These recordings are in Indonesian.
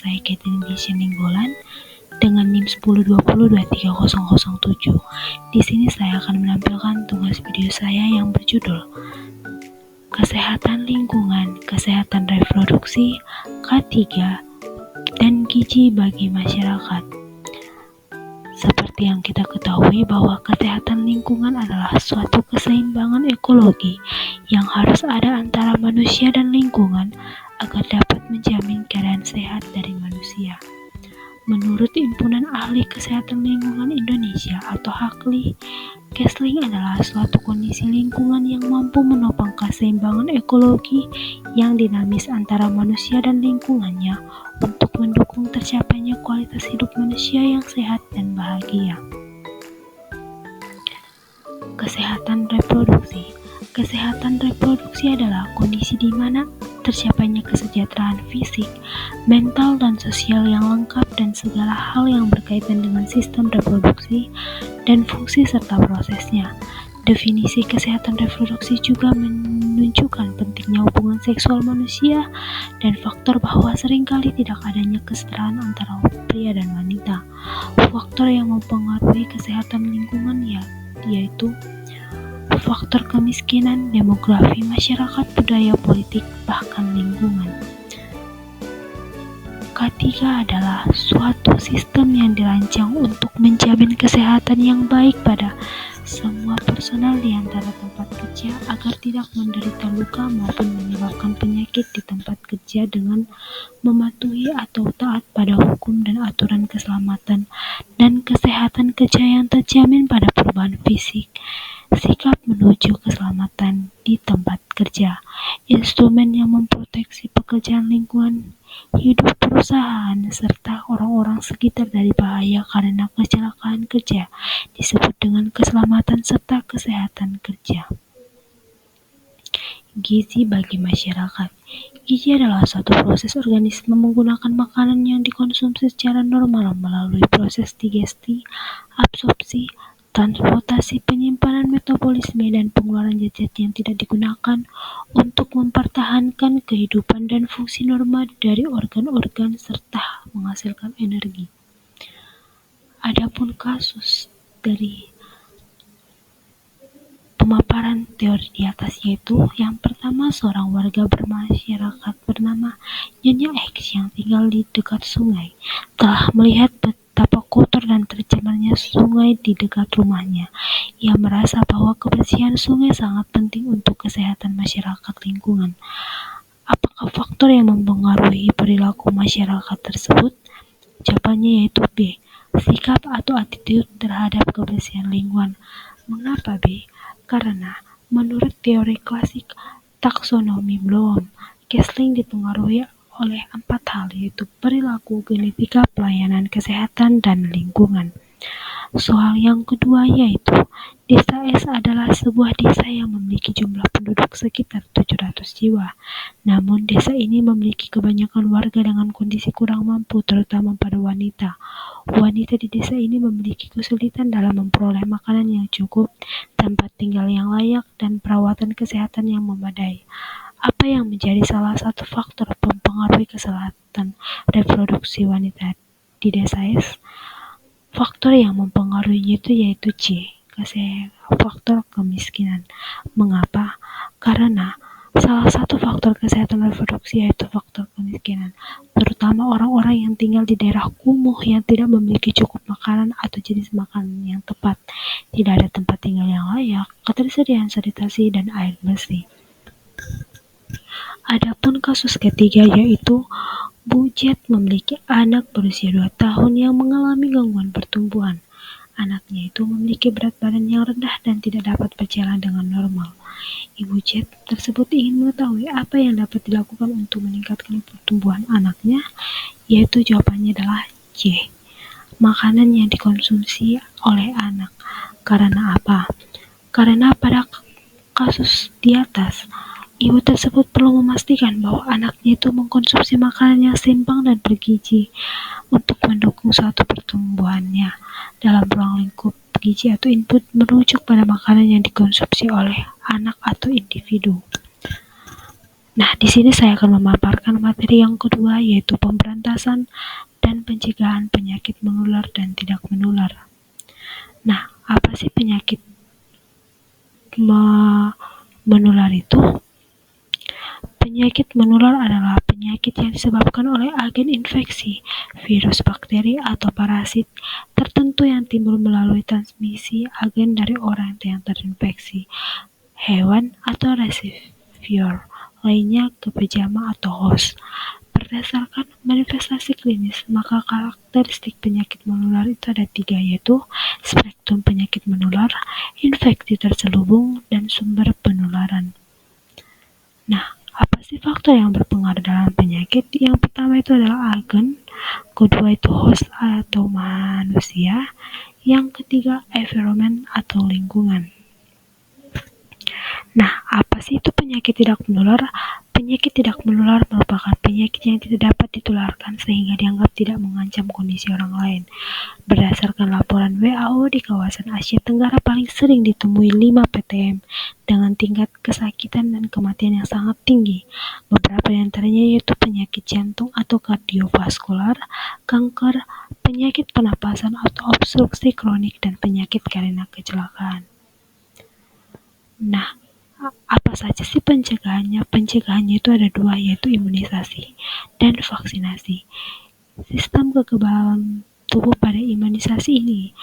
saya Catherine Gisha Ninggolan dengan NIM 1020230007. Di sini saya akan menampilkan tugas video saya yang berjudul Kesehatan Lingkungan, Kesehatan Reproduksi, K3, dan Gizi bagi Masyarakat. Seperti yang kita ketahui bahwa kesehatan lingkungan adalah suatu keseimbangan ekologi yang harus ada antara manusia dan lingkungan agar dapat menjamin keadaan sehat dari manusia. Menurut Himpunan Ahli Kesehatan Lingkungan Indonesia atau HAKLI, Kesling adalah suatu kondisi lingkungan yang mampu menopang keseimbangan ekologi yang dinamis antara manusia dan lingkungannya untuk mendukung tercapainya kualitas hidup manusia yang sehat dan bahagia. Kesehatan reproduksi. Kesehatan reproduksi adalah kondisi di mana tercapainya kesejahteraan fisik, mental, dan sosial yang lengkap dan segala hal yang berkaitan dengan sistem reproduksi dan fungsi serta prosesnya. Definisi kesehatan reproduksi juga menunjukkan pentingnya hubungan seksual manusia dan faktor bahwa seringkali tidak adanya kesetaraan antara pria dan wanita. Faktor yang mempengaruhi kesehatan lingkungan yaitu faktor kemiskinan, demografi masyarakat, budaya politik, bahkan lingkungan. K3 adalah suatu sistem yang dirancang untuk menjamin kesehatan yang baik pada semua personal di antara tempat kerja agar tidak menderita luka maupun menyebabkan penyakit di tempat kerja dengan mematuhi atau taat pada hukum dan aturan keselamatan dan kesehatan kerja yang terjamin pada perubahan fisik, sikap menuju keselamatan di tempat kerja, instrumen yang memproteksi pekerjaan lingkungan hidup perusahaan, serta orang-orang sekitar dari bahaya karena kecelakaan kerja disebut dengan keselamatan serta kesehatan kerja. Gizi bagi masyarakat. Gizi adalah suatu proses organisme menggunakan makanan yang dikonsumsi secara normal melalui proses digesti, absorpsi, transportasi, penyimpanan, metabolisme, dan pengeluaran zat-zat yang tidak digunakan untuk mempertahankan kehidupan dan fungsi normal dari organ-organ serta menghasilkan energi. Adapun kasus dari pemaparan teori di atas yaitu yang pertama, seorang warga bermasyarakat bernama Nyonya X yang tinggal di dekat sungai telah melihat betapa kotor dan tercemarnya sungai di dekat rumahnya. Ia merasa bahwa kebersihan sungai sangat penting untuk kesehatan masyarakat lingkungan. Apakah faktor yang mempengaruhi perilaku masyarakat tersebut? Jawabannya yaitu B. Sikap atau attitude terhadap kebersihan lingkungan. Mengapa B? Karena menurut teori klasik taksonomi Bloom, Kesling dipengaruhi oleh 4 hal yaitu perilaku, genetika, pelayanan kesehatan, dan lingkungan. Soal yang kedua yaitu Desa S adalah sebuah desa yang memiliki jumlah penduduk sekitar 700 jiwa. Namun desa ini memiliki kebanyakan warga dengan kondisi kurang mampu, terutama pada wanita. Wanita di desa ini memiliki kesulitan dalam memperoleh makanan yang cukup, tempat tinggal yang layak, dan perawatan kesehatan yang memadai. Apa yang menjadi salah satu faktor mempengaruhi kesehatan reproduksi wanita di desa S? Faktor yang mempengaruhinya itu yaitu C. Faktor kemiskinan. Mengapa? Karena salah satu faktor kesehatan reproduksi yaitu faktor kemiskinan, terutama orang-orang yang tinggal di daerah kumuh yang tidak memiliki cukup makanan atau jenis makanan yang tepat, tidak ada tempat tinggal yang layak, ketersediaan sanitasi, dan air bersih. Adapun kasus ketiga yaitu Bu Jet memiliki anak berusia 2 tahun yang mengalami gangguan pertumbuhan. Anaknya itu memiliki berat badan yang rendah dan tidak dapat berjalan dengan normal. Ibu Jet tersebut ingin mengetahui apa yang dapat dilakukan untuk meningkatkan pertumbuhan anaknya, yaitu jawabannya adalah C. Makanan yang dikonsumsi oleh anak. Karena apa? Karena pada kasus di atas, ibu tersebut perlu memastikan bahwa anaknya itu mengkonsumsi makanan yang seimbang dan bergizi untuk mendukung suatu pertumbuhannya. Dalam ruang lingkup gizi atau input merujuk pada makanan yang dikonsumsi oleh anak atau individu. Nah, di sini saya akan memaparkan materi yang kedua, yaitu pemberantasan dan pencegahan penyakit menular dan tidak menular. Nah, apa sih penyakit menular itu? Penyakit menular adalah penyakit yang disebabkan oleh agen infeksi, virus, bakteri, atau parasit tertentu yang timbul melalui transmisi agen dari orang yang terinfeksi, hewan, atau reseptor lainnya ke pejama atau host. Berdasarkan manifestasi klinis, maka karakteristik penyakit menular itu ada 3, yaitu spektrum penyakit menular, infeksi terselubung, dan sumber penularan. Nah, apa sih faktor yang berpengaruh dalam penyakit? Yang pertama itu adalah agen, kedua itu host atau manusia, yang ketiga environment atau lingkungan. Nah, apa sih itu penyakit tidak menular? Penyakit tidak menular merupakan penyakit yang tidak dapat ditularkan sehingga dianggap tidak mengancam kondisi orang lain. Berdasarkan laporan WHO, di kawasan Asia Tenggara paling sering ditemui 5 PTM dengan tingkat kesakitan dan kematian yang sangat tinggi. Beberapa di antaranya yaitu penyakit jantung atau kardiovaskular, kanker, penyakit pernapasan atau obstruksi kronik, dan penyakit karena kecelakaan. Nah, apa saja sih pencegahannya? Pencegahannya itu ada 2, yaitu imunisasi dan vaksinasi. Sistem kekebalan tubuh pada imunisasi ini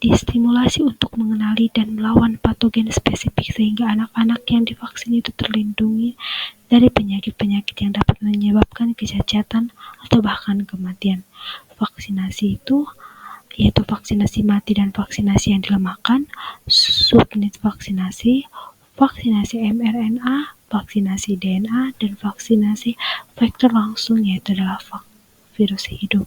distimulasi untuk mengenali dan melawan patogen spesifik sehingga anak-anak yang divaksin itu terlindungi dari penyakit-penyakit yang dapat menyebabkan kecacatan atau bahkan kematian. Vaksinasi itu yaitu vaksinasi mati dan vaksinasi yang dilemahkan, subunit vaksinasi, vaksinasi mRNA, vaksinasi DNA, dan vaksinasi vektor langsung, yaitu adalah virus hidup.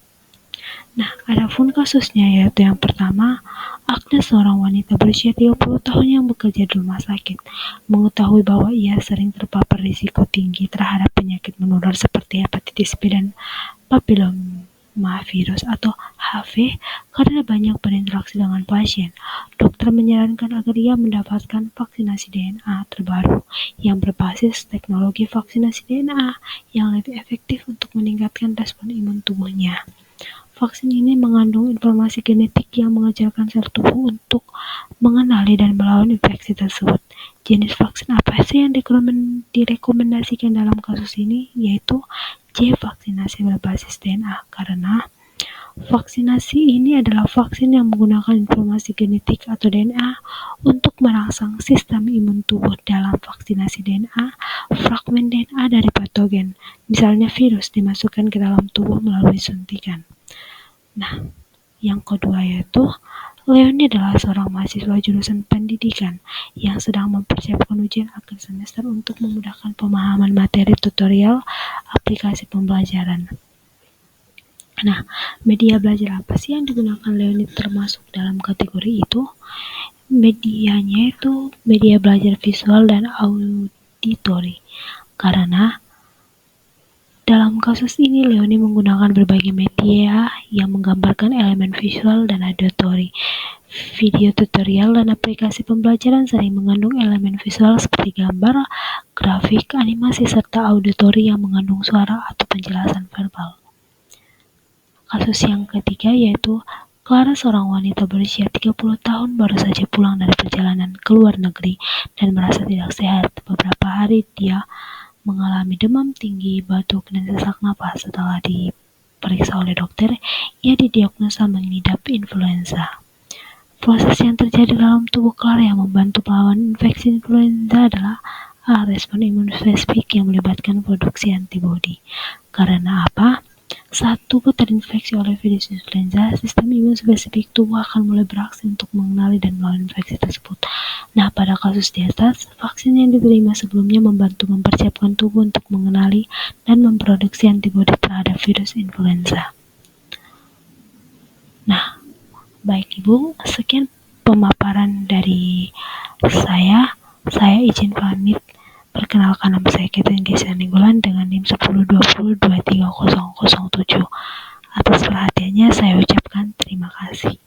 Nah, adapun kasusnya yaitu yang pertama, Agnes, seorang wanita berusia 30 tahun yang bekerja di rumah sakit, mengetahui bahwa ia sering terpapar risiko tinggi terhadap penyakit menular seperti hepatitis B dan papilomavirus atau HIV karena banyak berinteraksi dengan pasien. Dokter menyarankan agar ia mendapatkan vaksinasi DNA terbaru yang berbasis teknologi vaksinasi DNA yang lebih efektif untuk meningkatkan respon imun tubuhnya. Vaksin ini mengandung informasi genetik yang mengajarkan sel tubuh untuk mengenali dan melawan infeksi tersebut. Jenis vaksin apa sih yang direkomendasikan dalam kasus ini? Yaitu C. Vaksinasi berbasis DNA, karena vaksinasi ini adalah vaksin yang menggunakan informasi genetik atau DNA untuk merangsang sistem imun tubuh. Dalam vaksinasi DNA, fragmen DNA dari patogen, misalnya virus, dimasukkan ke dalam tubuh melalui suntikan. Nah, yang kedua yaitu Leoni adalah seorang mahasiswa jurusan pendidikan yang sedang mempersiapkan ujian akhir semester untuk memudahkan pemahaman materi tutorial aplikasi pembelajaran. Nah, media belajar apa sih yang digunakan Leoni termasuk dalam kategori itu? Medianya itu media belajar visual dan auditori. Karena dalam kasus ini, Leoni menggunakan berbagai media yang menggambarkan elemen visual dan auditori. Video tutorial dan aplikasi pembelajaran sering mengandung elemen visual seperti gambar, grafik, animasi, serta auditori yang mengandung suara atau penjelasan verbal. Kasus yang ketiga yaitu Clara, seorang wanita berusia 30 tahun baru saja pulang dari perjalanan ke luar negeri dan merasa tidak sehat. Beberapa hari dia mengalami demam tinggi, batuk, dan sesak napas. Setelah diperiksa oleh dokter, ia didiagnosa mengidap influenza. Proses yang terjadi dalam tubuh Clara yang membantu melawan infeksi influenza adalah respon imun spesifik yang melibatkan produksi antibodi. Karena apa? Saat tubuh terinfeksi oleh virus influenza, sistem imun spesifik tubuh akan mulai beraksi untuk mengenali dan melawan infeksi tersebut. Nah, pada kasus di atas, vaksin yang diterima sebelumnya membantu mempersiapkan tubuh untuk mengenali dan memproduksi antibodi terhadap virus influenza. Nah, baik Ibu, sekian pemaparan dari saya. Saya izin pamit. Perkenalkan, nama saya Catherine Gesia Ninggolan dengan NIM 1020230007. Atas perhatiannya saya ucapkan terima kasih.